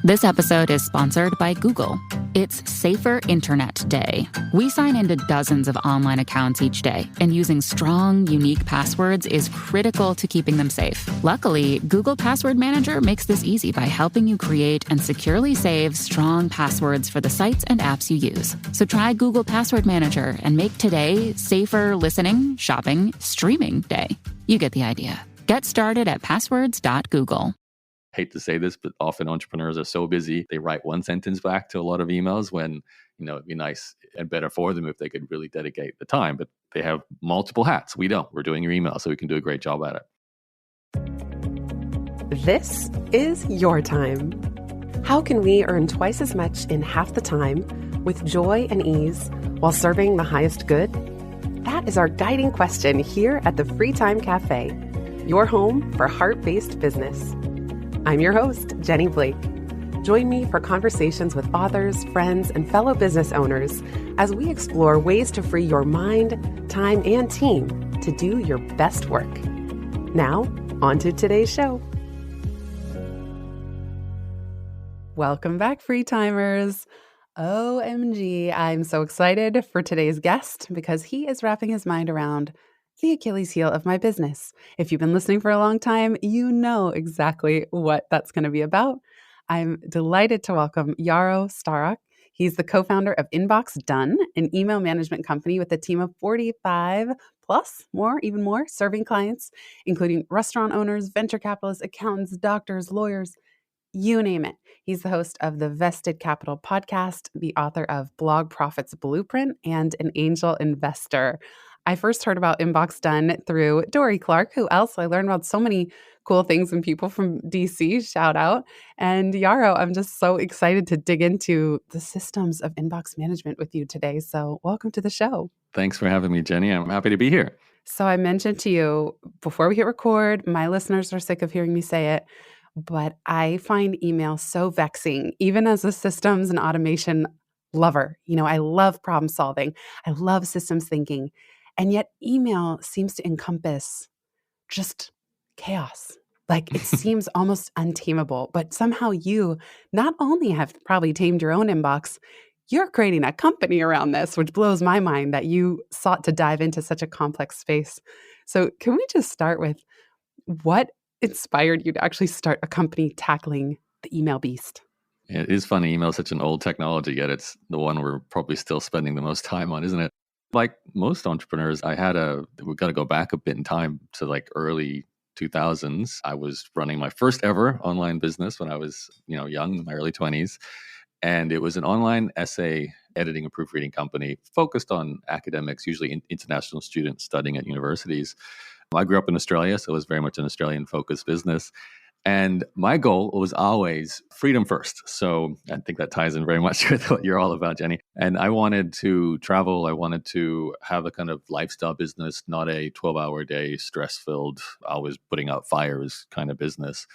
This episode is sponsored by Google. It's Safer Internet Day. We sign into dozens of online accounts each day, and using strong, unique passwords is critical to keeping them safe. Luckily, Google Password Manager makes this easy by helping you create and securely save strong passwords for the sites and apps you use. So try Google Password Manager and make today safer listening, shopping, streaming day. You get the idea. Get started at passwords.google. Hate to say this, but often entrepreneurs are so busy, they write one sentence back to a lot of emails when, it'd be nice and better for them if they could really dedicate the time. But they have multiple hats. We don't. We're doing your email, so we can do a great job at it. This is your time. How can we earn twice as much in half the time with joy and ease while serving the highest good? That is our guiding question here at the Free Time Cafe, your home for heart-based business. I'm your host, Jenny Blake. Join me for conversations with authors, friends, and fellow business owners as we explore ways to free your mind, time, and team to do your best work. Now, on to today's show. Welcome back, Free Timers. OMG, I'm so excited for today's guest because he is wrapping his mind around the Achilles heel of my business. If you've been listening for a long time, you know exactly what that's going to be about. I'm delighted to welcome Yaro Starak. He's the co-founder of Inbox Done, an email management company with a team of 45 plus, even more, serving clients, including restaurant owners, venture capitalists, accountants, doctors, lawyers, you name it. He's the host of the Vested Capital podcast, the author of Blog Profits Blueprint, and an angel investor. I first heard about Inbox Done through Dorie Clark, who else I learned about so many cool things and people from DC, shout out. And Yaro, I'm just so excited to dig into the systems of inbox management with you today. So welcome to the show. Thanks for having me, Jenny. I'm happy to be here. So I mentioned to you before we hit record, my listeners are sick of hearing me say it, but I find email so vexing, even as a systems and automation lover. I love problem solving. I love systems thinking. And yet email seems to encompass just chaos. Like it seems almost untamable, but somehow you not only have probably tamed your own inbox, you're creating a company around this, which blows my mind that you sought to dive into such a complex space. So can we just start with what inspired you to actually start a company tackling the email beast? It is funny. Email is such an old technology, yet it's the one we're probably still spending the most time on, isn't it? Like most entrepreneurs, we've got to go back a bit in time to like early 2000s. I was running my first ever online business when I was, young, in my early 20s. And it was an online essay editing and proofreading company focused on academics, usually international students studying at universities. I grew up in Australia, so it was very much an Australian-focused business. And my goal was always freedom first. So I think that ties in very much with what you're all about, Jenny. And I wanted to travel. I wanted to have a kind of lifestyle business, not a 12-hour day, stress-filled, always putting out fires kind of business.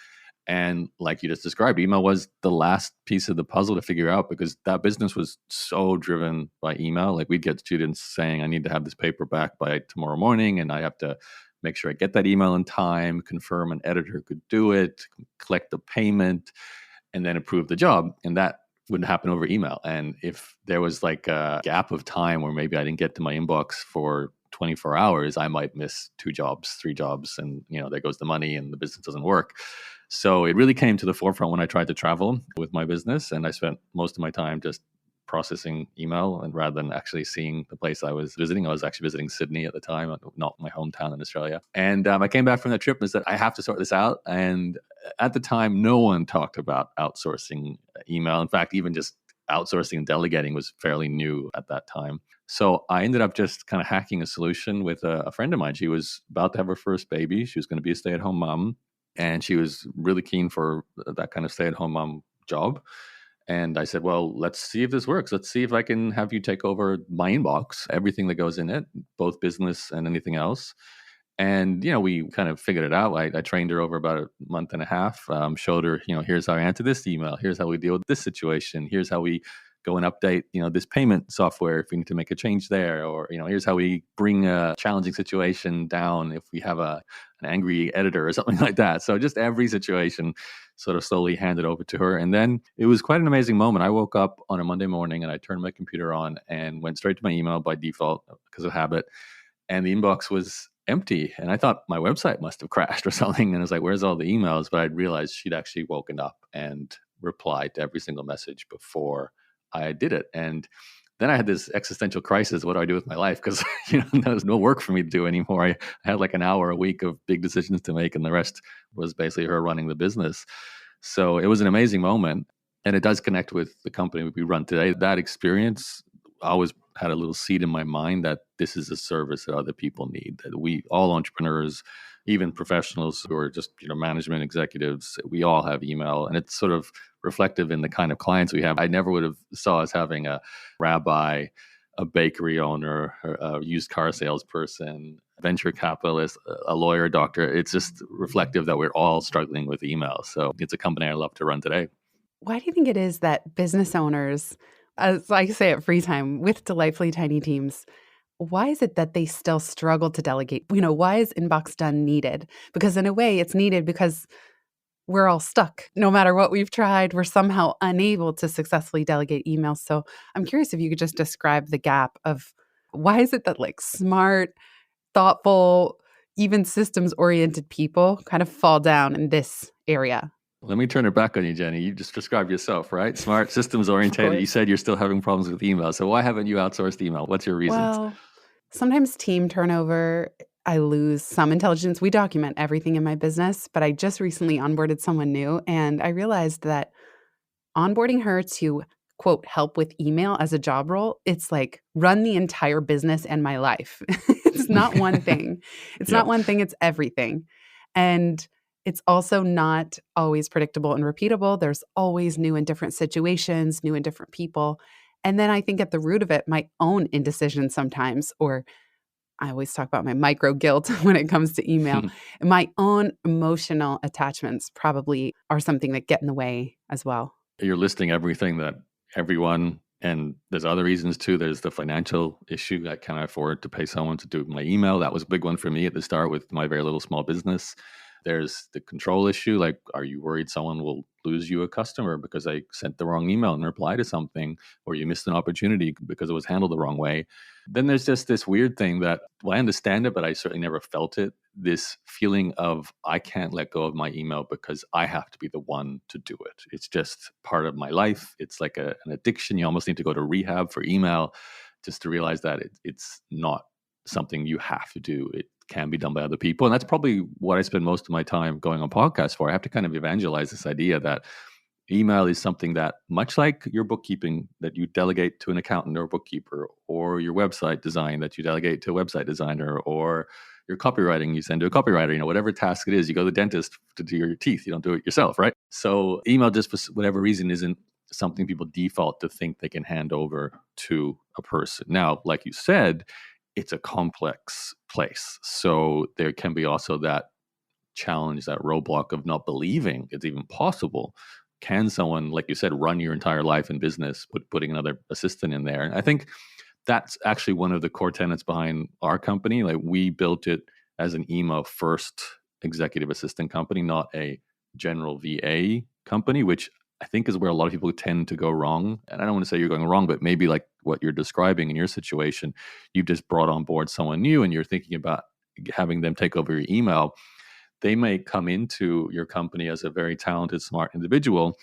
And like you just described, email was the last piece of the puzzle to figure out because that business was so driven by email. Like we'd get students saying, I need to have this paper back by tomorrow morning, and I have to make sure I get that email in time, confirm an editor could do it, collect the payment, and then approve the job. And that wouldn't happen over email. And if there was like a gap of time where maybe I didn't get to my inbox for 24 hours, I might miss 2 jobs, 3 jobs, and there goes the money and the business doesn't work. So it really came to the forefront when I tried to travel with my business. And I spent most of my time just processing email, and rather than actually seeing the place I was visiting, I was actually visiting Sydney at the time, not my hometown in Australia. And I came back from that trip and said, I have to sort this out. And at the time, no one talked about outsourcing email. In fact, even just outsourcing and delegating was fairly new at that time. So I ended up just kind of hacking a solution with a friend of mine. She was about to have her first baby. She was going to be a stay-at-home mom, and she was really keen for that kind of stay-at-home mom job. And I said, well, let's see if this works. Let's see if I can have you take over my inbox, everything that goes in it, both business and anything else. And, we kind of figured it out. I trained her over about a month and a half, showed her, here's how I answer this email. Here's how we deal with this situation. Here's how we go and update, this payment software if we need to make a change there. Or, here's how we bring a challenging situation down if we have an angry editor or something like that. So just every situation sort of slowly handed over to her. And then it was quite an amazing moment. I woke up on a Monday morning and I turned my computer on and went straight to my email by default because of habit. And the inbox was empty. And I thought my website must have crashed or something. And I was like, where's all the emails? But I realized she'd actually woken up and replied to every single message before I did it. And then I had this existential crisis. What do I do with my life? Because there was no work for me to do anymore. I had like an hour a week of big decisions to make, and the rest was basically her running the business. So it was an amazing moment. And it does connect with the company we run today. That experience always had a little seed in my mind that this is a service that other people need, that we all entrepreneurs, even professionals who are just management executives, we all have email, and it's sort of reflective in the kind of clients we have. I never would have saw us having a rabbi, a bakery owner, a used car salesperson, venture capitalist, a lawyer, doctor. It's just reflective that we're all struggling with email. So it's a company I love to run today. Why do you think it is that business owners, as I say at Free Time, with delightfully tiny teams, why is it that they still struggle to delegate? Why is inbox done needed? Because in a way, it's needed because we're all stuck. No matter what we've tried, we're somehow unable to successfully delegate emails. So I'm curious if you could just describe the gap of why is it that smart, thoughtful, even systems-oriented people kind of fall down in this area? Let me turn it back on you, Jenny. You just described yourself, right? Smart, systems oriented. You said you're still having problems with email. So why haven't you outsourced email? What's your reasons? Well, sometimes team turnover, I lose some intelligence. We document everything in my business, but I just recently onboarded someone new, and I realized that onboarding her to, quote, help with email as a job role, it's like run the entire business and my life. It's not one thing. It's not one thing. It's everything. And it's also not always predictable and repeatable. There's always new and different situations, new and different people. And then I think at the root of it, my own indecision sometimes, or I always talk about my micro guilt when it comes to email. My own emotional attachments probably are something that get in the way as well. You're listing everything that everyone, and there's other reasons too. There's the financial issue. I can't afford to pay someone to do my email. That was a big one for me at the start with my very little small business. There's the control issue. Like, are you worried someone will lose you a customer because I sent the wrong email and reply to something, or you missed an opportunity because it was handled the wrong way? Then there's just this weird thing that, well, I understand it, but I certainly never felt it. This feeling of I can't let go of my email because I have to be the one to do it. It's just part of my life. It's like an addiction. You almost need to go to rehab for email just to realize that it's not something you have to do. It can be done by other people. And that's probably what I spend most of my time going on podcasts for. I have to kind of evangelize this idea that email is something that, much like your bookkeeping, that you delegate to an accountant or a bookkeeper, or your website design that you delegate to a website designer, or your copywriting you send to a copywriter, whatever task it is. You go to the dentist to do your teeth. You don't do it yourself, right? So email, just for whatever reason, isn't something people default to think they can hand over to a person. Now, like you said, it's a complex place. So there can be also that challenge, that roadblock of not believing it's even possible. Can someone, like you said, run your entire life in business, putting another assistant in there? And I think that's actually one of the core tenets behind our company. Like, we built it as an email first executive assistant company, not a general VA company, which I think is where a lot of people tend to go wrong. And I don't want to say you're going wrong, but maybe like what you're describing in your situation, you've just brought on board someone new and you're thinking about having them take over your email. They may come into your company as a very talented, smart individual,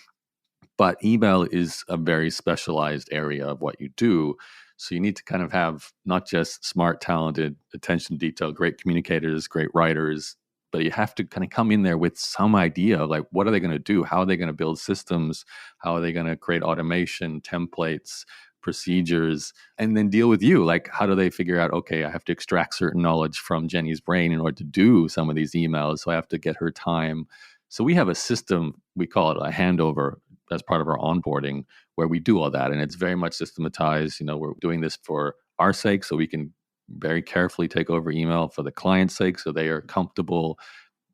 but email is a very specialized area of what you do. So you need to kind of have not just smart, talented, attention to detail, great communicators, great writers, but you have to kind of come in there with some idea of like, what are they going to do? How are they going to build systems? How are they going to create automation, templates, procedures, and then deal with you? Like, how do they figure out, okay, I have to extract certain knowledge from Jenny's brain in order to do some of these emails. So I have to get her time. So we have a system, we call it a handover as part of our onboarding, where we do all that. And it's very much systematized. We're doing this for our sake, so we can very carefully take over email for the client's sake, so they are comfortable.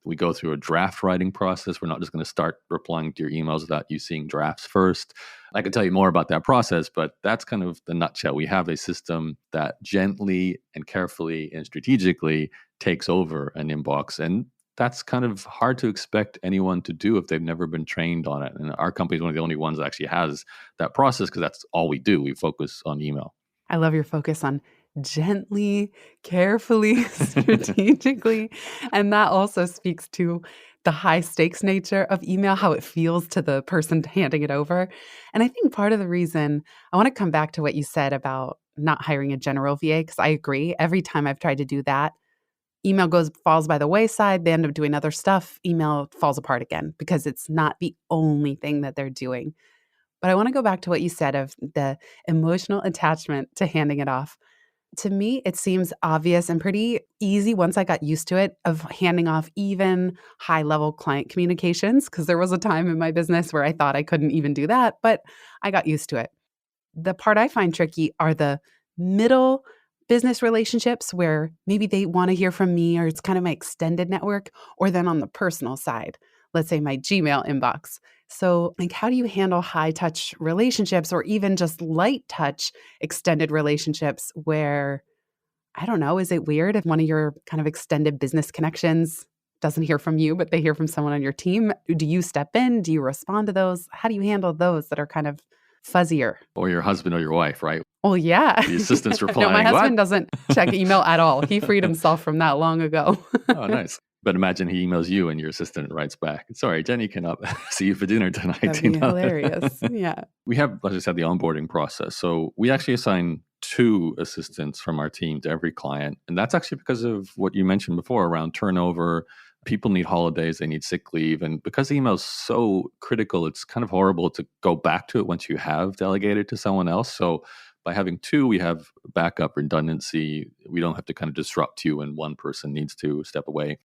We go through a draft writing process. We're not just going to start replying to your emails without you seeing drafts first. I can tell you more about that process, but that's kind of the nutshell. We have a system that gently and carefully and strategically takes over an inbox. And that's kind of hard to expect anyone to do if they've never been trained on it. And our company is one of the only ones that actually has that process because that's all we do. We focus on email. I love your focus on gently, carefully, strategically. And that also speaks to the high stakes nature of email, how it feels to the person handing it over. And I think part of the reason I want to come back to what you said about not hiring a general VA, because I agree. Every time I've tried to do that, email falls by the wayside. They end up doing other stuff. Email falls apart again because it's not the only thing that they're doing. But I want to go back to what you said of the emotional attachment to handing it off. To me, it seems obvious and pretty easy once I got used to it of handing off even high-level client communications, because there was a time in my business where I thought I couldn't even do that, but I got used to it. The part I find tricky are the middle business relationships where maybe they want to hear from me or it's kind of my extended network, or then on the personal side, let's say my Gmail inbox. So, like, how do you handle high touch relationships or even just light touch extended relationships where, I don't know, is it weird if one of your kind of extended business connections doesn't hear from you, but they hear from someone on your team? Do you step in? Do you respond to those? How do you handle those that are kind of fuzzier? Or your husband or your wife, right? Oh, yeah. The assistant's replying, No, my husband "What?" doesn't check email at all. He freed himself from that long ago. Oh, nice. But imagine he emails you and your assistant writes back, "Sorry, Jenny cannot see you for dinner tonight." That'd be hilarious. Yeah. We have, like I said, the onboarding process. So we actually assign 2 assistants from our team to every client. And that's actually because of what you mentioned before around turnover. People need holidays, they need sick leave. And because email is so critical, it's kind of horrible to go back to it once you have delegated to someone else. So by having 2, we have backup redundancy. We don't have to kind of disrupt you when one person needs to step away.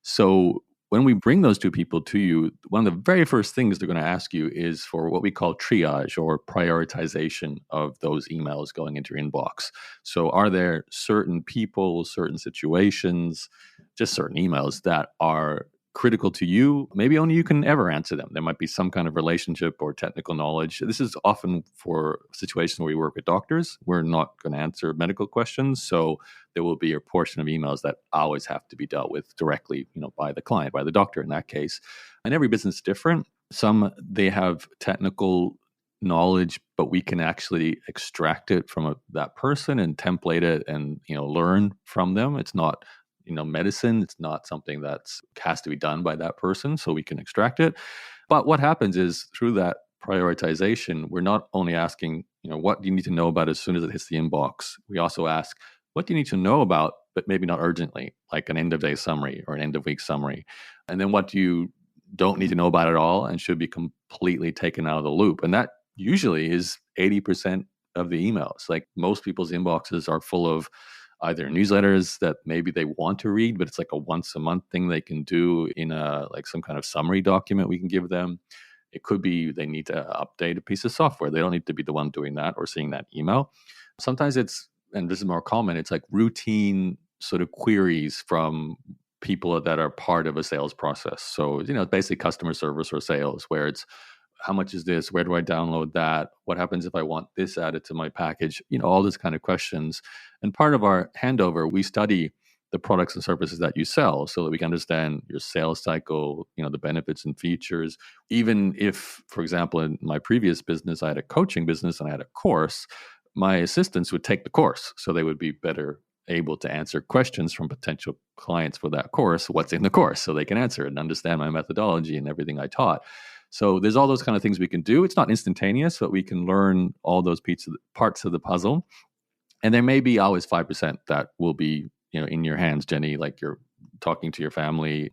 So when we bring those 2 people to you, one of the very first things they're going to ask you is for what we call triage or prioritization of those emails going into your inbox. So are there certain people, certain situations, just certain emails that are critical to you? Maybe only you can ever answer them. There might be some kind of relationship or technical knowledge. This is often for situations where we work with doctors. We're not going to answer medical questions. So there will be a portion of emails that always have to be dealt with directly, by the client, by the doctor in that case. And every business is different. Some, they have technical knowledge, but we can actually extract it from that person and template it and, learn from them. It's not medicine. It's not something that has to be done by that person, so we can extract it. But what happens is through that prioritization, we're not only asking, what do you need to know about as soon as it hits the inbox? We also ask, what do you need to know about, but maybe not urgently, like an end of day summary or an end of week summary? And then what do you don't need to know about at all and should be completely taken out of the loop? And that usually is 80% of the emails. Like most people's inboxes are full of either newsletters that maybe they want to read, but it's like a once a month thing they can do in like some kind of summary document we can give them. It could be they need to update a piece of software. They don't need to be the one doing that or seeing that email. Sometimes it's, and this is more common, it's like routine sort of queries from people that are part of a sales process. So, basically customer service or sales, where it's, how much is this? Where do I download that? What happens if I want this added to my package? All these kind of questions. And part of our handover, we study the products and services that you sell so that we can understand your sales cycle, the benefits and features. Even if, for example, in my previous business, I had a coaching business and I had a course, my assistants would take the course. So they would be better able to answer questions from potential clients for that course, what's in the course, so they can answer it and understand my methodology and everything I taught. So there's all those kind of things we can do. It's not instantaneous, but we can learn all those parts of the puzzle. And there may be always 5% that will be, in your hands, Jenny, like you're talking to your family,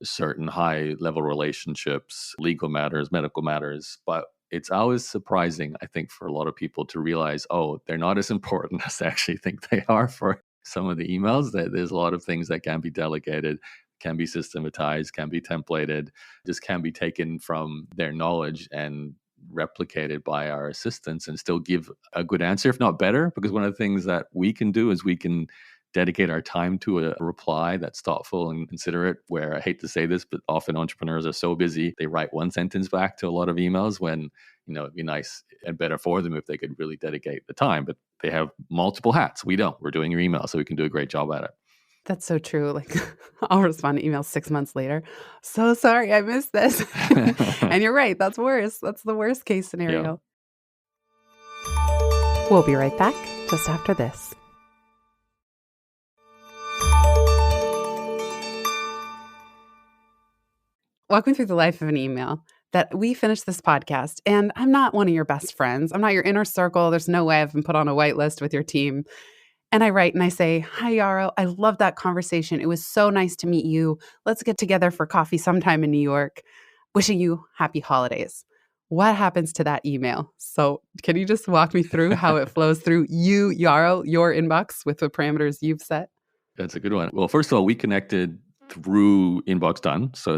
certain high level relationships, legal matters, medical matters. But it's always surprising, I think, for a lot of people to realize, they're not as important as they actually think they are for some of the emails. That there's a lot of things that can be delegated, can be systematized, can be templated, just can be taken from their knowledge and replicated by our assistants and still give a good answer, if not better. Because one of the things that we can do is we can dedicate our time to a reply that's thoughtful and considerate, where I hate to say this, but often entrepreneurs are so busy, they write one sentence back to a lot of emails when, it'd be nice and better for them if they could really dedicate the time. But they have multiple hats. We don't. We're doing your email, so we can do a great job at it. That's so true. Like, I'll respond to emails 6 months later. So sorry, I missed this. And you're right. That's worse. That's the worst case Yeah. scenario. We'll be right back just after this. Walk me through the life of an email that we finished this podcast, and I'm not one of your best friends. I'm not your inner circle. There's no way I've been put on a white list with your team. And I write and I say, "Hi, Yaro. I love that conversation. It was so nice to meet you. Let's get together for coffee sometime in New York. Wishing you happy holidays." What happens to that email? So can you just walk me through how it flows through you, Yaro, your inbox with the parameters you've set? That's a good one. Well, first of all, we connected through Inbox Done. So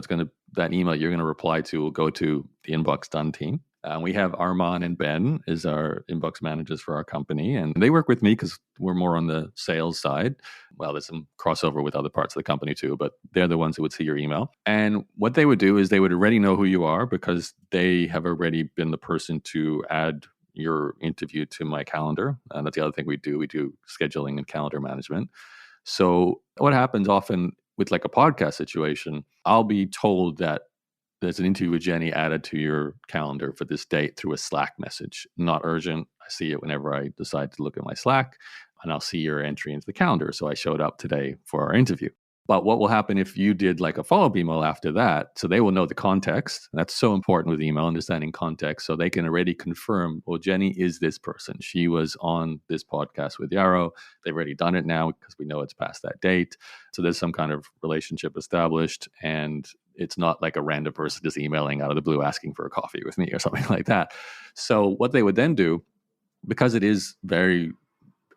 that email you're going to reply to will go to the Inbox Done team. We have Armand and Ben as our inbox managers for our company, and they work with me because we're more on the sales side. Well, there's some crossover with other parts of the company too, but they're the ones who would see your email. And what they would do is they would already know who you are because they have already been the person to add your interview to my calendar. And that's the other thing we do. We do scheduling and calendar management. So what happens often with like a podcast situation, I'll be told that there's an interview with Jenny added to your calendar for this date through a Slack message. Not urgent. I see it whenever I decide to look at my Slack, and I'll see your entry into the calendar. So I showed up today for our interview. But what will happen if you did like a follow-up email after that? So they will know the context. That's so important with email, understanding context. So they can already confirm, well, Jenny is this person. She was on this podcast with Yaro. They've already done it now because we know it's past that date. So there's some kind of relationship established. And it's not like a random person just emailing out of the blue asking for a coffee with me or something like that. So what they would then do, because it is very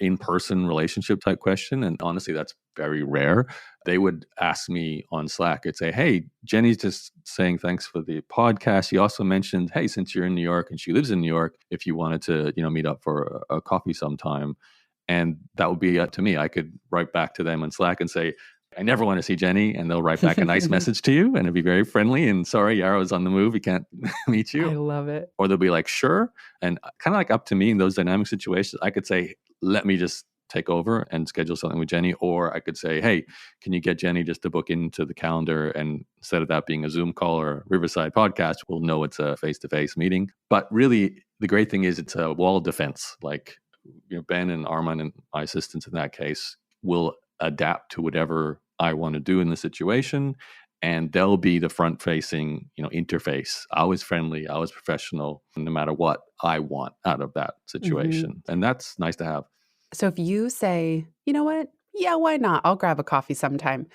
in-person relationship type question, and honestly that's very rare, they would ask me on Slack. It'd say, "Hey, Jenny's just saying thanks for the podcast. She also mentioned, hey, since you're in New York and she lives in New York, if you wanted to meet up for a coffee sometime." And that would be up to me. I could write back to them on Slack and say, "I never want to see Jenny," and they'll write back a nice message to you, and it'd be very friendly. And sorry, Yaro's on the move; he can't meet you. I love it. Or they'll be like, "Sure," and kind of like up to me in those dynamic situations. I could say, "Let me just take over and schedule something with Jenny," or I could say, "Hey, can you get Jenny just to book into the calendar?" And instead of that being a Zoom call or a Riverside podcast, we'll know it's a face-to-face meeting. But really, the great thing is it's a wall of defense. Like Ben and Armand and my assistants in that case will adapt to whatever I want to do in the situation, and they'll be the front-facing, interface. Always friendly, always professional, no matter what I want out of that situation, and that's nice to have. So if you say, "You know what? Yeah, why not? I'll grab a coffee sometime,"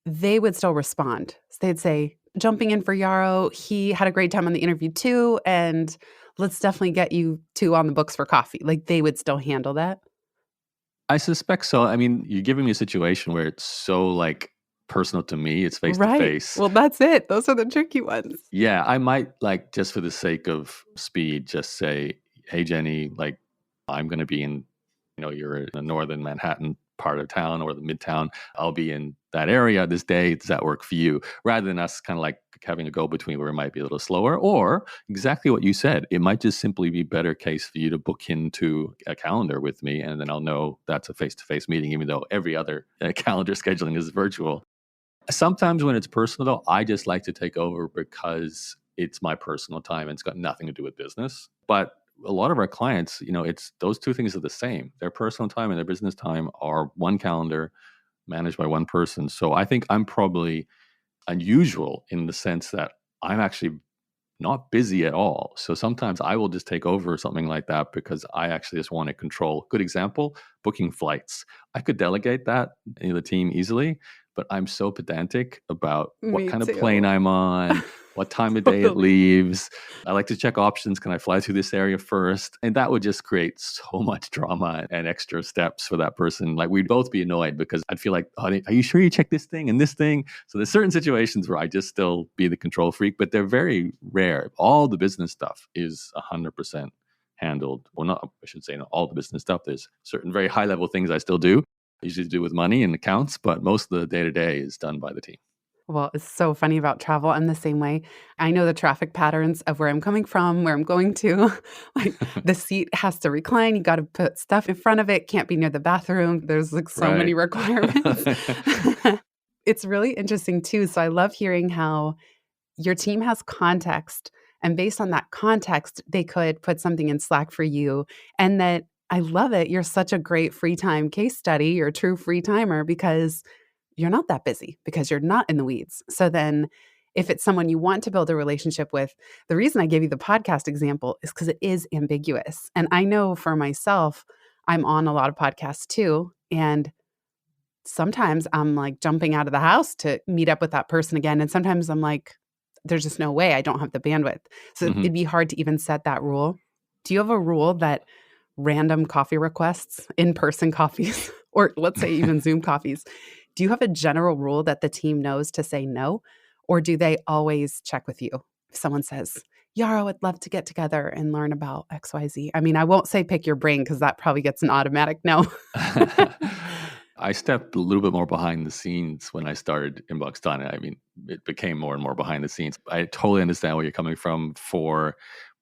they would still respond. So they'd say, "Jumping in for Yaro. He had a great time on the interview too, and let's definitely get you two on the books for coffee." Like they would still handle that. I suspect so. I mean, you're giving me a situation where it's so like personal to me. It's face to Right. face. Well, that's it. Those are the tricky ones. Yeah, I might like just for the sake of speed, just say, "Hey, Jenny, like I'm going to be in, you're in the northern Manhattan part of town or the midtown. I'll be in that area this day. Does that work for you?" Rather than us kind of like having a go between where it might be a little slower, or exactly what you said. It might just simply be better case for you to book into a calendar with me, and then I'll know that's a face-to-face meeting, even though every other calendar scheduling is virtual. Sometimes when it's personal, though, I just like to take over because it's my personal time and it's got nothing to do with business. But a lot of our clients, it's those two things are the same. Their personal time and their business time are one calendar managed by one person. So I think I'm probably unusual in the sense that I'm actually not busy at all. So sometimes I will just take over something like that because I actually just want to control. Good example, booking flights. I could delegate that in the team easily, but I'm so pedantic about what Me kind of too. plane I'm on, what time of day it leaves. I like to check options. Can I fly through this area first? And that would just create so much drama and extra steps for that person. Like we'd both be annoyed because I'd feel like, "Oh, are you sure you checked this thing and this thing?" So there's certain situations where I just still be the control freak, but they're very rare. All the business stuff is 100% handled. Well, not, I should say not all the business stuff. There's certain very high level things I still do, usually to do with money and accounts, but most of the day-to-day is done by the team. Well, it's so funny about travel. I'm the same way. I know the traffic patterns of where I'm coming from, where I'm going to. Like the seat has to recline. You got to put stuff in front of it. Can't be near the bathroom. There's like so many Right. requirements. It's really interesting too. So I love hearing how your team has context, and based on that context, they could put something in Slack for you. And that I love it. You're such a great free time case study. You're a true free timer because you're not that busy, because you're not in the weeds. So then if it's someone you want to build a relationship with, the reason I gave you the podcast example is because it is ambiguous. And I know for myself, I'm on a lot of podcasts too. And sometimes I'm like jumping out of the house to meet up with that person again. And sometimes I'm like, there's just no way, I don't have the bandwidth. So Mhm. it'd be hard to even set that rule. Do you have a rule that random coffee requests, in-person coffees, or let's say even Zoom coffees, do you have a general rule that the team knows to say no? Or do they always check with you? If someone says, Yaro, I'd love to get together and learn about XYZ. I mean, I won't say pick your brain because that probably gets an automatic no. I stepped a little bit more behind the scenes when I started Inbox Done. I mean, it became more and more behind the scenes. I totally understand where you're coming from. For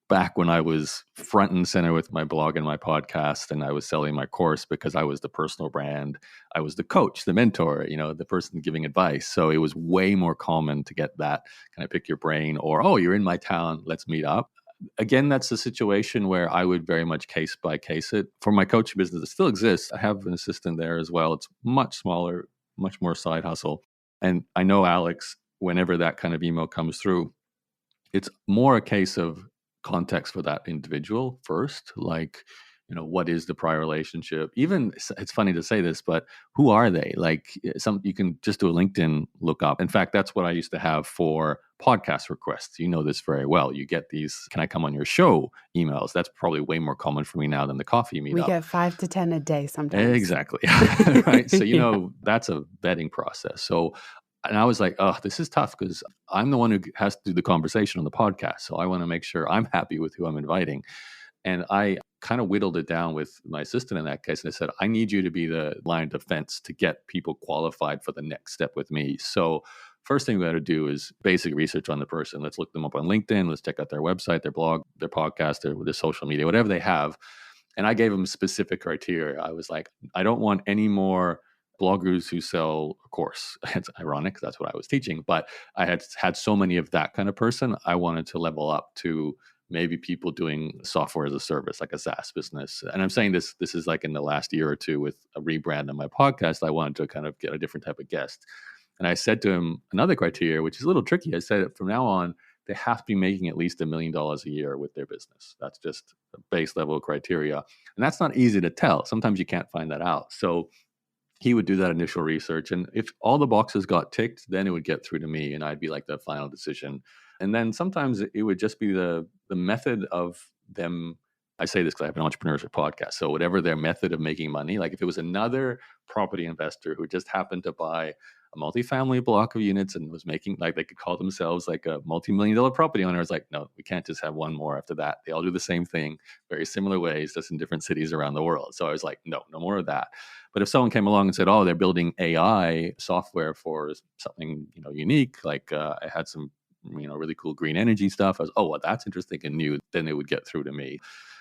back when I was front and center with my blog and my podcast, and I was selling my course because I was the personal brand. I was the coach, the mentor, the person giving advice. So it was way more common to get that kind of pick your brain, or, oh, you're in my town, let's meet up. Again, that's a situation where I would very much case by case it. For my coaching business, it still exists. I have an assistant there as well. It's much smaller, much more side hustle. And I know Alex, whenever that kind of email comes through, it's more a case of context for that individual first. Like, what is the prior relationship? Even, it's funny to say this, but who are they? Like, you can just do a LinkedIn lookup. In fact, that's what I used to have for podcast requests. You know this very well. You get these, can I come on your show emails? That's probably way more common for me now than the coffee We meetup. get 5 to 10 a day sometimes. Exactly. Right. So, Yeah. that's a vetting process. So, and I was like, oh, this is tough because I'm the one who has to do the conversation on the podcast. So I want to make sure I'm happy with who I'm inviting. And I kind of whittled it down with my assistant in that case. And I said, I need you to be the line of defense to get people qualified for the next step with me. So first thing we got to do is basic research on the person. Let's look them up on LinkedIn. Let's check out their website, their blog, their podcast, their social media, whatever they have. And I gave them specific criteria. I was like, I don't want any more bloggers who sell a course. It's ironic, that's what I was teaching, but I had so many of that kind of person. I wanted to level up to maybe people doing software as a service, like a SaaS business. And I'm saying this is like in the last year or two with a rebrand on my podcast. I wanted to kind of get a different type of guest. And I said to him another criteria, which is a little tricky. I said, from now on, they have to be making at least $1 million a year with their business. That's just a base level criteria. And that's not easy to tell. Sometimes you can't find that out. So he would do that initial research. And if all the boxes got ticked, then it would get through to me and I'd be like the final decision. And then sometimes it would just be the method of them. I say this because I have an entrepreneurship podcast. So whatever their method of making money, like if it was another property investor who just happened to buy a multifamily block of units and was making, like, they could call themselves like a multi-million-dollar property owner. It's like, no, we can't just have one more after that. They all do the same thing, very similar ways, just in different cities around the world. So I was like, no more of that. But if someone came along and said, oh, they're building AI software for something, unique, like I had some, really cool green energy stuff. I was, oh, well, that's interesting and new. Then they would get through to me.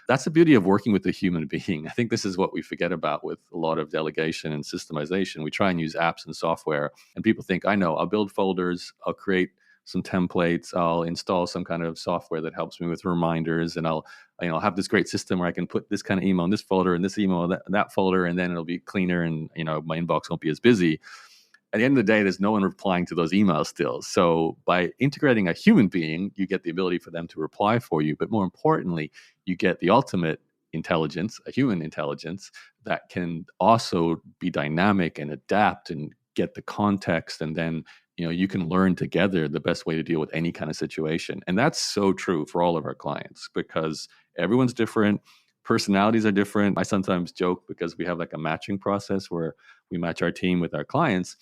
That's the beauty of working with a human being. I think this is what we forget about with a lot of delegation and systemization. We try and use apps and software, and people think, I know, I'll build folders, I'll create some templates, I'll install some kind of software that helps me with reminders, and I'll have this great system where I can put this kind of email in this folder and this email in that folder, and then it'll be cleaner and my inbox won't be as busy. At the end of the day, there's no one replying to those emails still. So by integrating a human being, you get the ability for them to reply for you. But more importantly, you get the ultimate intelligence, a human intelligence that can also be dynamic and adapt and get the context. And then, you can learn together the best way to deal with any kind of situation. And that's so true for all of our clients because everyone's different. Personalities are different. I sometimes joke because we have like a matching process where we match our team with our clients.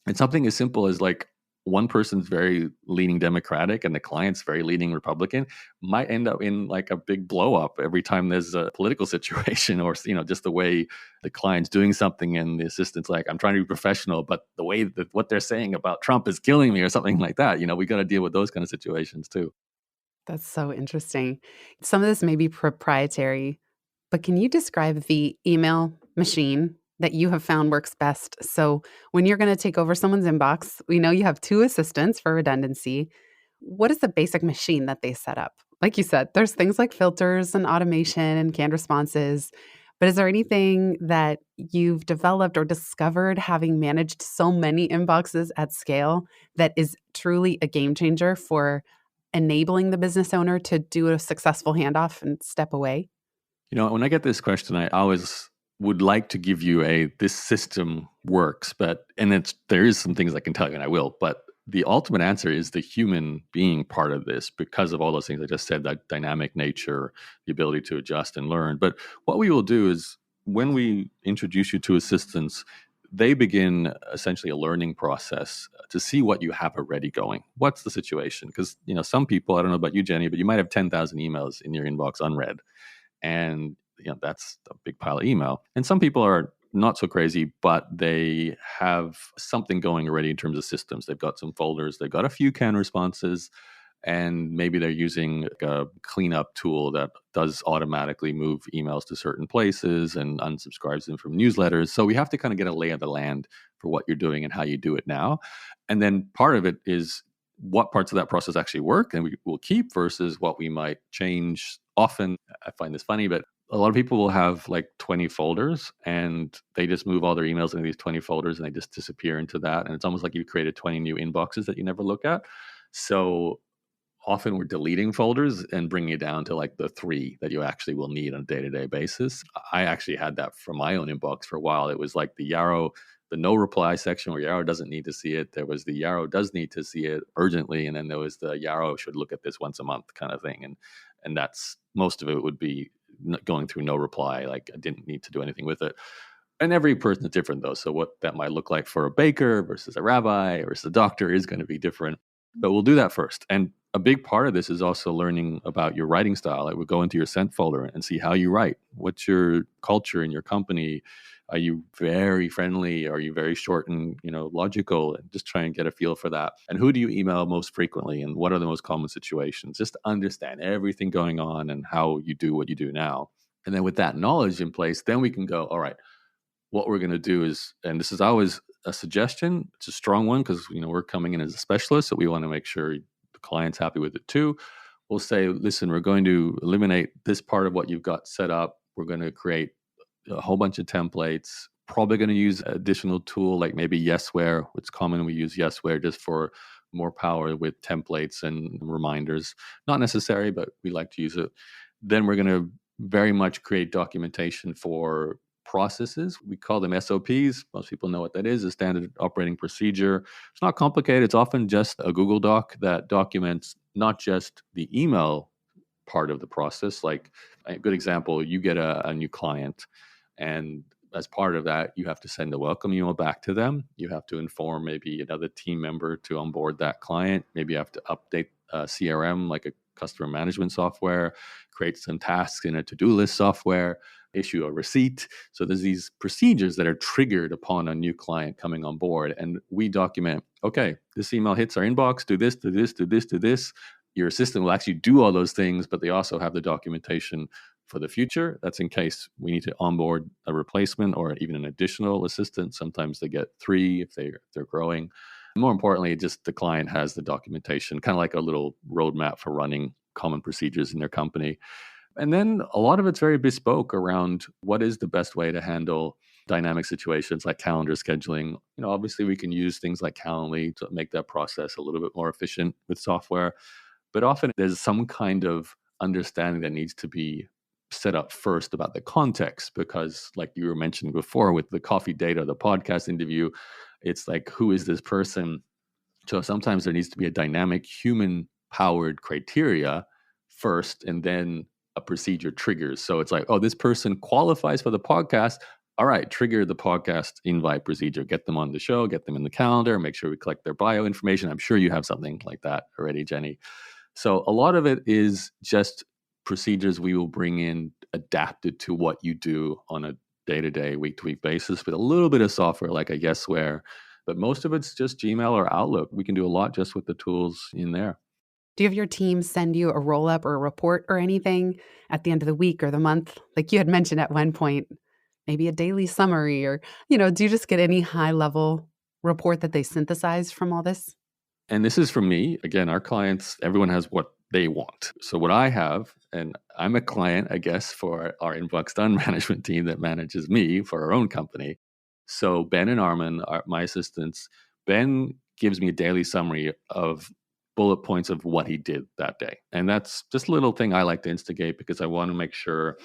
And something as simple as like, one person's very leaning Democratic and the client's very leaning Republican, might end up in like a big blow up every time there's a political situation, or just the way the client's doing something and the assistant's like, I'm trying to be professional, but the way that what they're saying about Trump is killing me or something like that. We got to deal with those kind of situations too. That's so interesting. Some of this may be proprietary, but can you describe the email machine that you have found works best? So when you're going to take over someone's inbox, we know you have two assistants for redundancy. What is the basic machine that they set up? Like you said, there's things like filters and automation and canned responses. But is there anything that you've developed or discovered having managed so many inboxes at scale that is truly a game changer for enabling the business owner to do a successful handoff and step away? When I get this question, I always would like to give you this system works, there is some things I can tell you, and I will, but the ultimate answer is the human being part of this, because of all those things I just said, that dynamic nature, the ability to adjust and learn. But what we will do is, when we introduce you to assistants, they begin essentially a learning process to see what you have already going. What's the situation? Because, some people, I don't know about you, Jenny, but you might have 10,000 emails in your inbox unread. And that's a big pile of email. And some people are not so crazy, but they have something going already in terms of systems. They've got some folders, they've got a few canned responses, and maybe they're using a cleanup tool that does automatically move emails to certain places and unsubscribes them from newsletters. So we have to kind of get a lay of the land for what you're doing and how you do it now. And then part of it is what parts of that process actually work and we will keep versus what we might change. Often, I find this funny, but a lot of people will have like 20 folders and they just move all their emails into these 20 folders and they just disappear into that. And it's almost like you created 20 new inboxes that you never look at. So often we're deleting folders and bringing it down to like the 3 that you actually will need on a day-to-day basis. I actually had that for my own inbox for a while. It was like the no reply section where Yaro doesn't need to see it. There was the Yaro does need to see it urgently. And then there was the Yaro should look at this once a month kind of thing. And that's, most of it would be going through no reply. Like I didn't need to do anything with it. And every person is different though. So what that might look like for a baker versus a rabbi versus a doctor is going to be different. But we'll do that first. And a big part of this is also learning about your writing style. Like we'll go into your sent folder and see how you write. What's your culture in your company? Are you very friendly? Are you very short and logical? And just try and get a feel for that. And who do you email most frequently? And what are the most common situations? Just to understand everything going on and how you do what you do now. And then with that knowledge in place, then we can go, all right, what we're going to do is, and this is always a suggestion, it's a strong one because we're coming in as a specialist, so we want to make sure the client's happy with it too. We'll say, listen, we're going to eliminate this part of what you've got set up. We're going to create a whole bunch of templates, probably going to use additional tool like maybe Yesware. It's common we use Yesware just for more power with templates and reminders. Not necessary, but we like to use it. Then we're going to very much create documentation for processes. We call them SOPs. Most people know what that is, a standard operating procedure. It's not complicated. It's often just a Google Doc that documents not just the email part of the process. Like a good example, you get a new client, and as part of that, you have to send a welcome email back to them. You have to inform maybe another team member to onboard that client. Maybe you have to update CRM, like a customer management software, create some tasks in a to-do list software, issue a receipt. So there's these procedures that are triggered upon a new client coming on board. And we document, okay, this email hits our inbox, do this, do this, do this, do this. Your assistant will actually do all those things, but they also have the documentation for the future. That's in case we need to onboard a replacement or even an additional assistant. Sometimes they get 3 if they're growing. More importantly, just the client has the documentation, kind of like a little roadmap for running common procedures in their company. And then a lot of it's very bespoke around what is the best way to handle dynamic situations like calendar scheduling. Obviously we can use things like Calendly to make that process a little bit more efficient with software. But often there's some kind of understanding that needs to be set up first about the context, because like you were mentioning before with the coffee date or the podcast interview, it's like, who is this person? So sometimes there needs to be a dynamic human powered criteria first, and then a procedure triggers. So it's like, oh, this person qualifies for the podcast, all right, trigger the podcast invite procedure, get them on the show, get them in the calendar, make sure we collect their bio information. I'm sure you have something like that already, Jenny. So a lot of it is just procedures we will bring in adapted to what you do on a day-to-day, week-to-week basis with a little bit of software like a Guessware. But most of it's just Gmail or Outlook. We can do a lot just with the tools in there. Do you have your team send you a roll-up or a report or anything at the end of the week or the month? Like you had mentioned at one point, maybe a daily summary or, do you just get any high-level report that they synthesize from all this? And this is from me. Again, our clients, everyone has what they want. So what I have, and I'm a client, I guess, for our Inbox Done management team that manages me for our own company. So Ben and Armin are my assistants. Ben gives me a daily summary of bullet points of what he did that day. And that's just a little thing I like to instigate because I want to make sure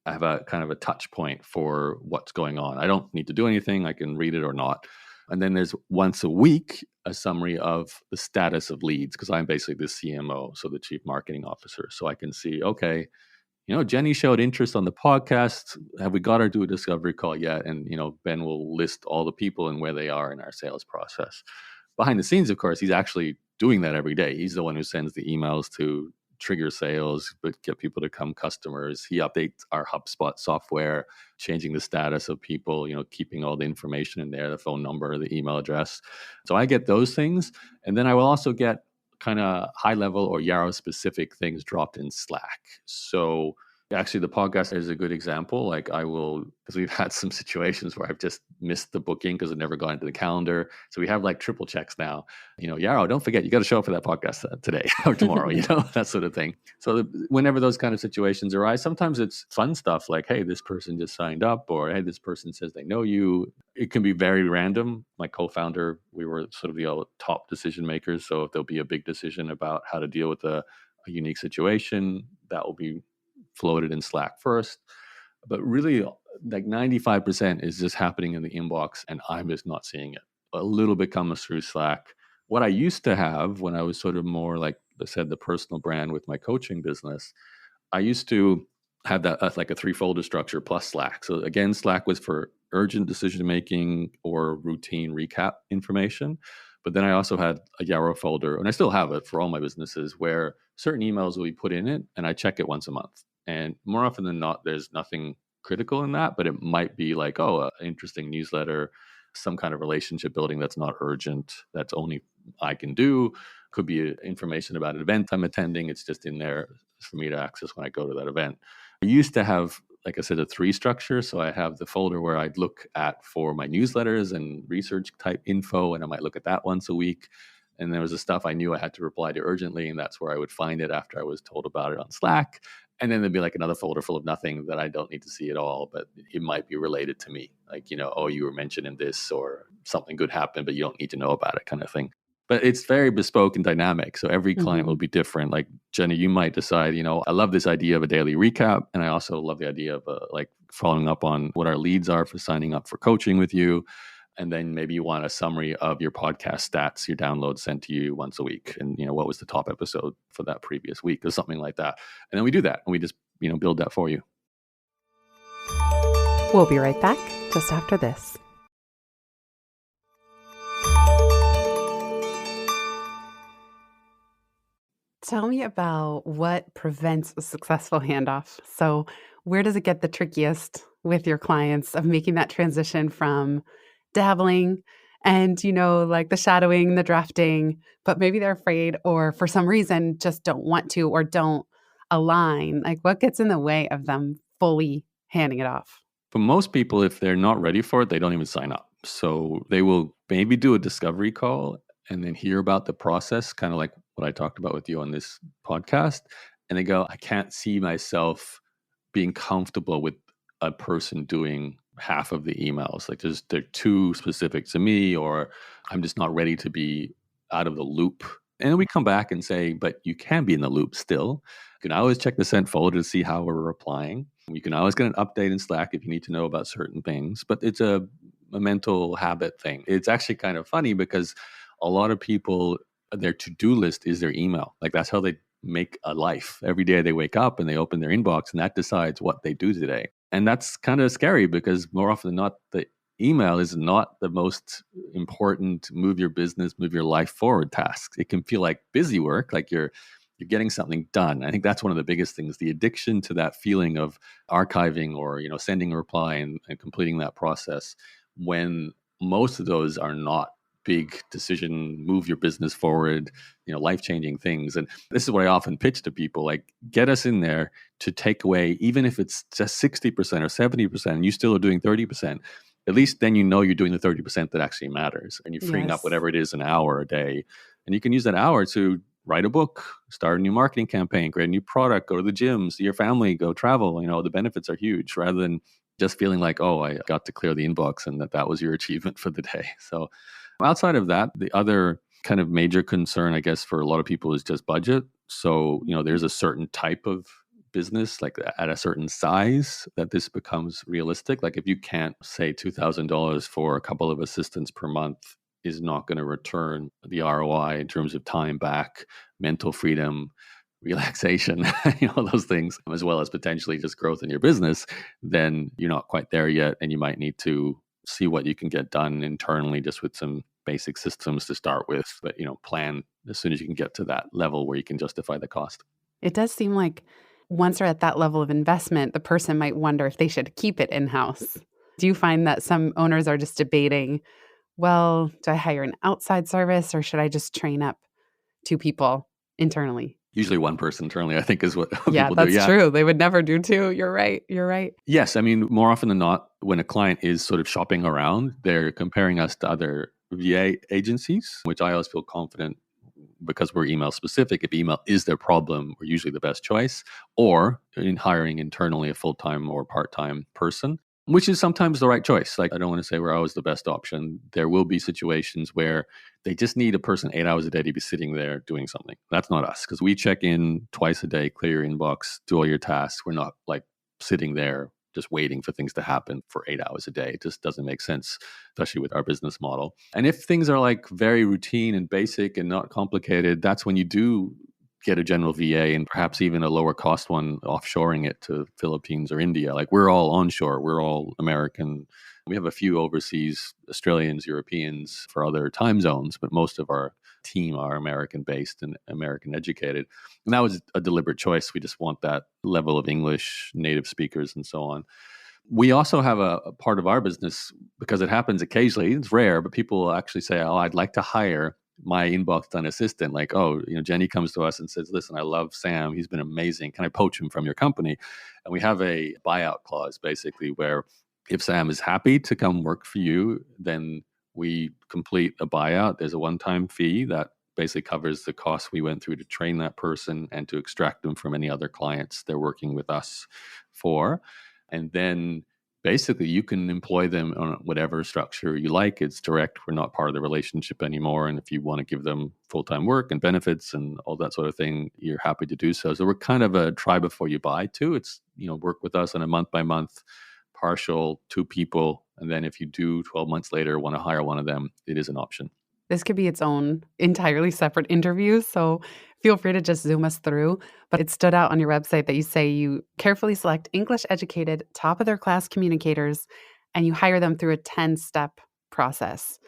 I have a kind of a touch point for what's going on. I don't need to do anything. I can read it or not. And then there's once a week a summary of the status of leads because I'm basically the CMO, so the Chief Marketing Officer. So I can see, okay, Jenny showed interest on the podcast. Have we got her to a discovery call yet? And, Ben will list all the people and where they are in our sales process. Behind the scenes, of course, he's actually doing that every day. He's the one who sends the emails to trigger sales, but get people to come customers. He updates our HubSpot software, changing the status of people, keeping all the information in there, the phone number, the email address. So I get those things. And then I will also get kind of high level or Yaro specific things dropped in Slack. So actually the podcast is a good example. Like I will, because we've had some situations where I've just missed the booking because it never got into the calendar. So we have like triple checks now. Yaro, don't forget, you got to show up for that podcast today or tomorrow, that sort of thing. So whenever those kind of situations arise, sometimes it's fun stuff like, hey, this person just signed up, or hey, this person says they know you. It can be very random. My co-founder, we were sort of the top decision makers. So if there'll be a big decision about how to deal with a unique situation, that will be floated in Slack first. But really, like 95% is just happening in the inbox and I'm just not seeing it. A little bit comes through Slack. What I used to have when I was sort of more like I said, the personal brand with my coaching business, I used to have that like a 3-folder structure plus Slack. So again, Slack was for urgent decision making or routine recap information. But then I also had a Yaro folder, and I still have it for all my businesses, where certain emails will be put in it, and I check it once a month. And more often than not, there's nothing critical in that, but it might be like, an interesting newsletter, some kind of relationship building that's not urgent, that's only I can do. Could be information about an event I'm attending. It's just in there for me to access when I go to that event. I used to have, like I said, a 3 structure. So I have the folder where I'd look at for my newsletters and research type info, and I might look at that once a week. And there was the stuff I knew I had to reply to urgently, and that's where I would find it after I was told about it on Slack. And then there'd be like another folder full of nothing that I don't need to see at all, but it might be related to me. Like, you were mentioning this or something good happened, but you don't need to know about it kind of thing. But it's very bespoke and dynamic. So every client will be different. Like Jenny, you might decide, I love this idea of a daily recap. And I also love the idea of like following up on what our leads are for signing up for coaching with you. And then maybe you want a summary of your podcast stats, your downloads sent to you once a week. And, what was the top episode for that previous week or something like that. And then we do that and we just, build that for you. We'll be right back just after this. Tell me about what prevents a successful handoff. So where does it get the trickiest with your clients of making that transition from dabbling and, like the shadowing, the drafting, but maybe they're afraid or for some reason just don't want to or don't align? Like what gets in the way of them fully handing it off? For most people, if they're not ready for it, they don't even sign up. So they will maybe do a discovery call and then hear about the process, kind of like what I talked about with you on this podcast. And they go, I can't see myself being comfortable with a person doing half of the emails. Like they're too specific to me, or I'm just not ready to be out of the loop. And then we come back and say, but you can be in the loop still. You can always check the sent folder to see how we're replying. You can always get an update in Slack if you need to know about certain things, but it's a mental habit thing. It's actually kind of funny because a lot of people, their to-do list is their email. Like that's how they make a life. Every day they wake up and they open their inbox and that decides what they do today. And that's kind of scary because more often than not, the email is not the most important move your business, move your life forward tasks. It can feel like busy work, like you're getting something done. I think that's one of the biggest things, the addiction to that feeling of archiving or sending a reply and completing that process, when most of those are not big decision, move your business forward, life-changing things. And this is what I often pitch to people, like, get us in there to take away, even if it's just 60% or 70%, and you still are doing 30%, at least then you're doing the 30% that actually matters. And you're freeing up Yes. whatever it is, an hour a day. And you can use that hour to write a book, start a new marketing campaign, create a new product, go to the gym, see your family, go travel. The benefits are huge, rather than just feeling like, oh, I got to clear the inbox and that was your achievement for the day. So outside of that, the other kind of major concern, I guess, for a lot of people is just budget. So, there's a certain type of business, like at a certain size, that this becomes realistic. Like if you can't say $2,000 for a couple of assistants per month is not going to return the ROI in terms of time back, mental freedom, relaxation, those things, as well as potentially just growth in your business, then you're not quite there yet. And you might need to see what you can get done internally just with some basic systems to start with, but plan as soon as you can get to that level where you can justify the cost. It does seem like once they're at that level of investment, the person might wonder if they should keep it in-house. Do you find that some owners are just debating, well, do I hire an outside service or should I just train up two people internally? Usually one person internally, I think, is what Yeah, people do. that's true. They would never do two. You're right. You're right. Yes. I mean, more often than not, when a client is sort of shopping around, they're comparing us to other VA agencies, which I always feel confident, because we're email specific. If email is their problem, we're usually the best choice, or in hiring internally a full-time or part-time person, which is sometimes the right choice. Like, I don't want to say we're always the best option. There will be situations where they just need a person 8 hours a day to be sitting there doing something. That's not us, because we check in twice a day, clear your inbox, do all your tasks. We're not like sitting there just waiting for things to happen for 8 hours a day. It just doesn't make sense, especially with our business model. And if things are like very routine and basic and not complicated, that's when you do get a general VA, and perhaps even a lower cost one, offshoring it to Philippines or India. Like, we're all onshore, we're all American. We have a few overseas Australians, Europeans for other time zones, but most of our team are American based and American educated. And that was a deliberate choice. We just want that level of English, native speakers, and so on. We also have a part of our business, because it happens occasionally, it's rare, but people will actually say, oh, I'd like to hire my inbox done assistant. Like, oh, Jenny comes to us and says, listen, I love Sam. He's been amazing. Can I poach him from your company? And we have a buyout clause, basically, where if Sam is happy to come work for you, then we complete a buyout. There's a one-time fee that basically covers the costs we went through to train that person and to extract them from any other clients they're working with us for. And then basically you can employ them on whatever structure you like. It's direct. We're not part of the relationship anymore. And if you want to give them full-time work and benefits and all that sort of thing, you're happy to do so. So we're kind of a try before you buy too. It's, work with us on a month-by-month partial, 2 people. And then if you do 12 months later want to hire one of them, it is an option. This could be its own entirely separate interview, so feel free to just zoom us through. But it stood out on your website that you say you carefully select English-educated, top-of-their-class communicators, and you hire them through a 10-step process.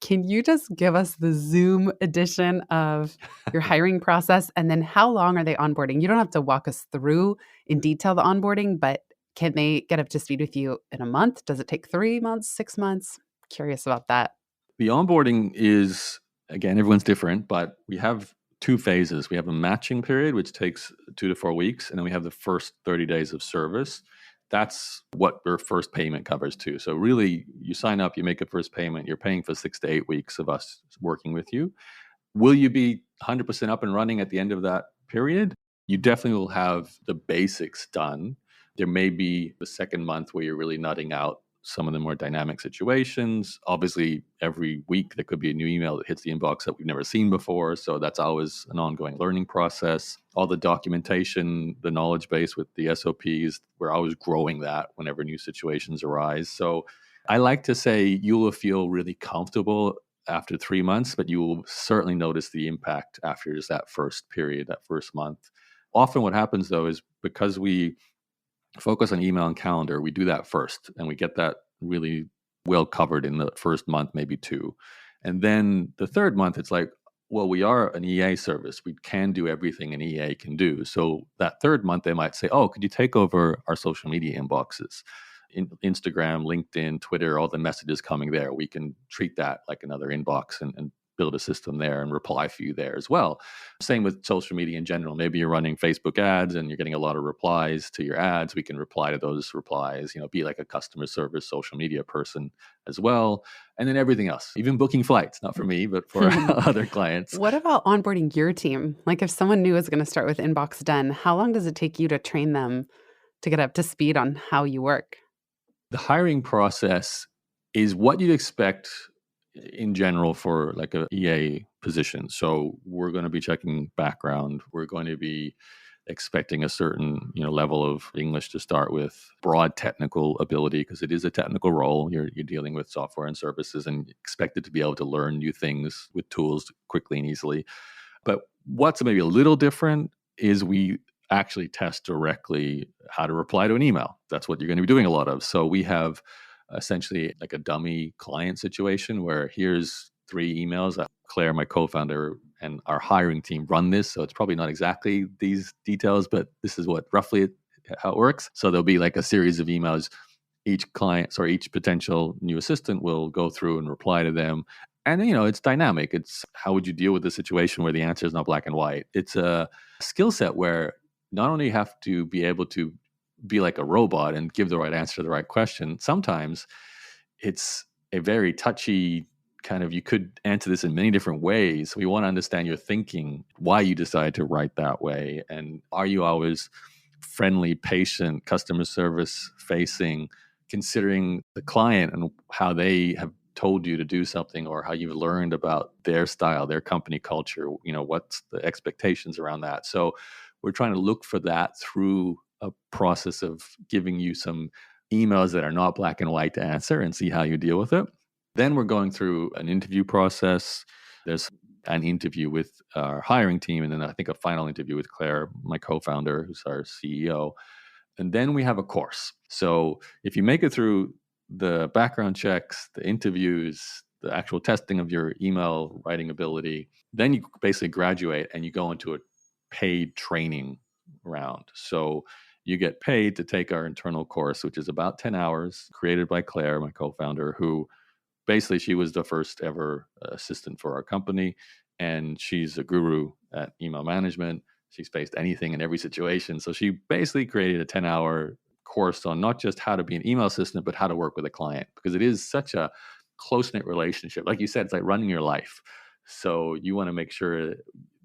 Can you just give us the Zoom edition of your hiring process, and then how long are they onboarding? You don't have to walk us through in detail the onboarding, but can they get up to speed with you in a month? Does it take 3 months, 6 months? Curious about that. The onboarding is, again, everyone's different, but we have 2 phases. We have a matching period, which takes 2 to 4 weeks, and then we have the first 30 days of service. That's what your first payment covers too. So really, you sign up, you make a first payment, you're paying for 6 to 8 weeks of us working with you. Will you be 100% up and running at the end of that period? You definitely will have the basics done. There may be the second month where you're really nutting out some of the more dynamic situations. Obviously, every week there could be a new email that hits the inbox that we've never seen before. So that's always an ongoing learning process. All the documentation, the knowledge base with the SOPs, we're always growing that whenever new situations arise. So I like to say you will feel really comfortable after 3 months, but you will certainly notice the impact after just that first period, that first month. Often what happens though is because we focus on email and calendar. We do that first, and we get that really well covered in the first month, maybe two. And then the third month, it's like, well, we are an EA service. We can do everything an EA can do. So that third month, they might say, oh, could you take over our social media inboxes? Instagram, LinkedIn, Twitter, all the messages coming there. We can treat that like another inbox and build a system there and reply for you there as well. Same with social media in general. Maybe you're running Facebook ads and you're getting a lot of replies to your ads. We can reply to those replies, be like a customer service social media person as well. And then everything else, even booking flights, not for me, but for other clients. What about onboarding your team? Like if someone new is going to start with Inbox Done, how long does it take you to train them to get up to speed on how you work? The hiring process is what you'd expect in general for like a EA position. So we're going to be checking background. We're going to be expecting a certain level of English to start with, broad technical ability, because it is a technical role. You're dealing with software and services and expected to be able to learn new things with tools quickly and easily. But what's maybe a little different is we actually test directly how to reply to an email. That's what you're going to be doing a lot of. So we have essentially like a dummy client situation where here's 3 emails that Claire, my co-founder, and our hiring team run this. So it's probably not exactly these details, but this is what roughly how it works. So there'll be like a series of emails. Each potential new assistant will go through and reply to them. And, it's dynamic. It's how would you deal with the situation where the answer is not black and white? It's a skill set where not only you have to be able to be like a robot and give the right answer to the right question, sometimes it's a very touchy kind of, you could answer this in many different ways. We want to understand your thinking, why you decide to write that way. And are you always friendly, patient, customer service facing, considering the client and how they have told you to do something or how you've learned about their style, their company culture, what's the expectations around that. So we're trying to look for that through a process of giving you some emails that are not black and white to answer and see how you deal with it. Then we're going through an interview process. There's an interview with our hiring team, and then I think a final interview with Claire, my co-founder, who's our CEO. And then we have a course. So if you make it through the background checks, the interviews, the actual testing of your email writing ability, then you basically graduate and you go into a paid training round. So you get paid to take our internal course, which is about 10 hours, created by Claire, my co-founder, who basically she was the first ever assistant for our company. And she's a guru at email management. She's faced anything in every situation. So she basically created a 10-hour course on not just how to be an email assistant, but how to work with a client, because it is such a close-knit relationship. Like you said, it's like running your life. So you want to make sure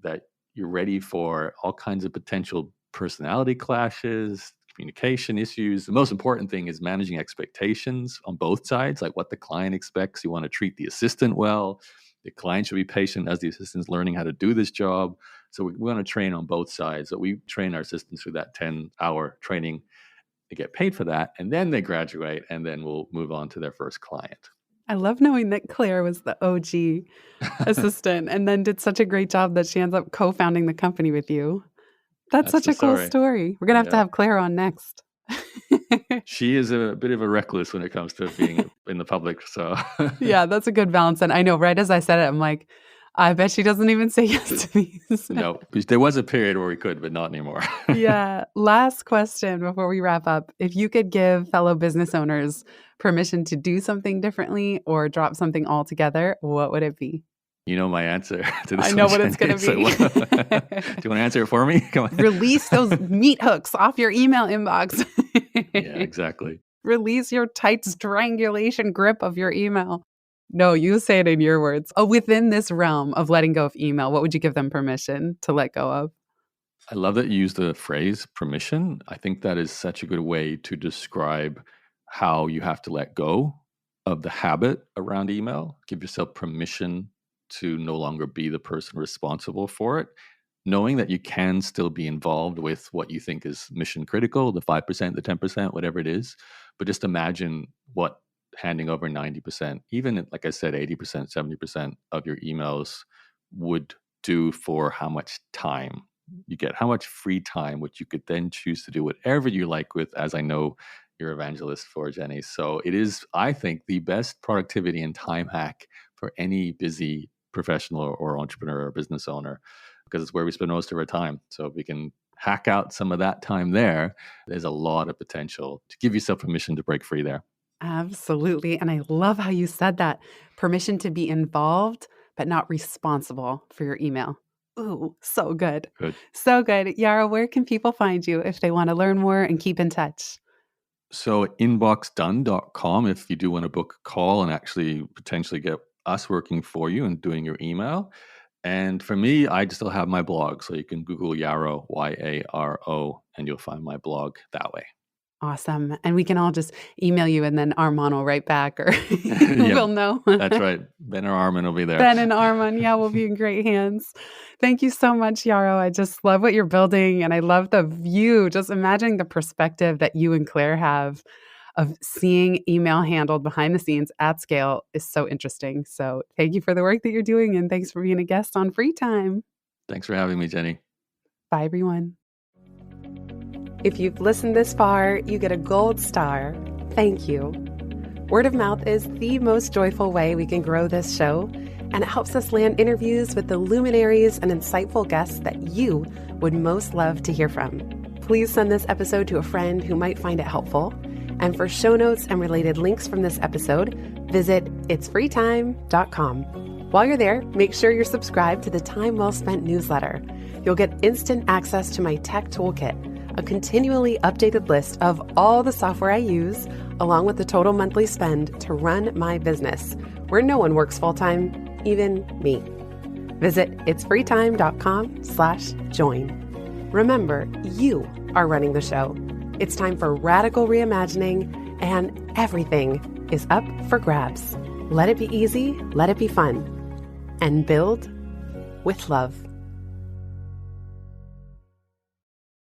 that you're ready for all kinds of potential personality clashes, communication issues. The most important thing is managing expectations on both sides, like what the client expects. You want to treat the assistant well. The client should be patient as the assistant's learning how to do this job. So we want to train on both sides. So we train our assistants through that 10-hour training. They get paid for that, and then they graduate, and then we'll move on to their first client. I love knowing that Claire was the OG assistant and then did such a great job that she ends up co-founding the company with you. That's such a cool story. We're going to have Claire on next. She is a bit of a recluse when it comes to being in the public. So yeah, that's a good balance. And I know right as I said it, I'm like, I bet she doesn't even say yes to these. No, there was a period where we could, but not anymore. Yeah. Last question before we wrap up. If you could give fellow business owners permission to do something differently or drop something altogether, what would it be? You know my answer to this. I know what it's going to be. Do you want to answer it for me? Come on. Release those meat hooks off your email inbox. Yeah, exactly. Release your tight strangulation grip of your email. No, you say it in your words. Oh, within this realm of letting go of email, what would you give them permission to let go of? I love that you use the phrase permission. I think that is such a good way to describe how you have to let go of the habit around email. Give yourself permission to no longer be the person responsible for it, knowing that you can still be involved with what you think is mission critical, the 5%, the 10%, whatever it is. But just imagine what handing over 90%, even like I said, 80%, 70% of your emails would do for how much time you get, how much free time, which you could then choose to do whatever you like with, as I know you're evangelist for, Jenny. So it is, I think, the best productivity and time hack for any busy professional or entrepreneur or business owner, because it's where we spend most of our time. So if we can hack out some of that time there, there's a lot of potential to give yourself permission to break free there. Absolutely. And I love how you said that. Permission to be involved, but not responsible for your email. Ooh, so good. Good. So good. Yaro, where can people find you if they want to learn more and keep in touch? So inboxdone.com if you do want to book a call and actually potentially get us working for you and doing your email. And for me, I still have my blog. So you can Google Yaro, Yaro, and you'll find my blog that way. Awesome. And we can all just email you and then Armand will write back or we'll know. That's right. Ben or Armand will be there. Ben and Armand, yeah, we'll be in great hands. Thank you so much, Yaro. I just love what you're building and I love the view. Just imagining the perspective that you and Claire have of seeing email handled behind the scenes at scale is so interesting. So thank you for the work that you're doing and thanks for being a guest on Free Time. Thanks for having me, Jenny. Bye, everyone. If you've listened this far, you get a gold star. Thank you. Word of mouth is the most joyful way we can grow this show, and it helps us land interviews with the luminaries and insightful guests that you would most love to hear from. Please send this episode to a friend who might find it helpful. And for show notes and related links from this episode, visit itsfreetime.com. While you're there, make sure you're subscribed to the Time Well Spent newsletter. You'll get instant access to my tech toolkit, a continually updated list of all the software I use, along with the total monthly spend to run my business, where no one works full-time, even me. Visit itsfreetime.com/join. Remember, you are running the show. It's time for radical reimagining, and everything is up for grabs. Let it be easy, let it be fun, and build with love.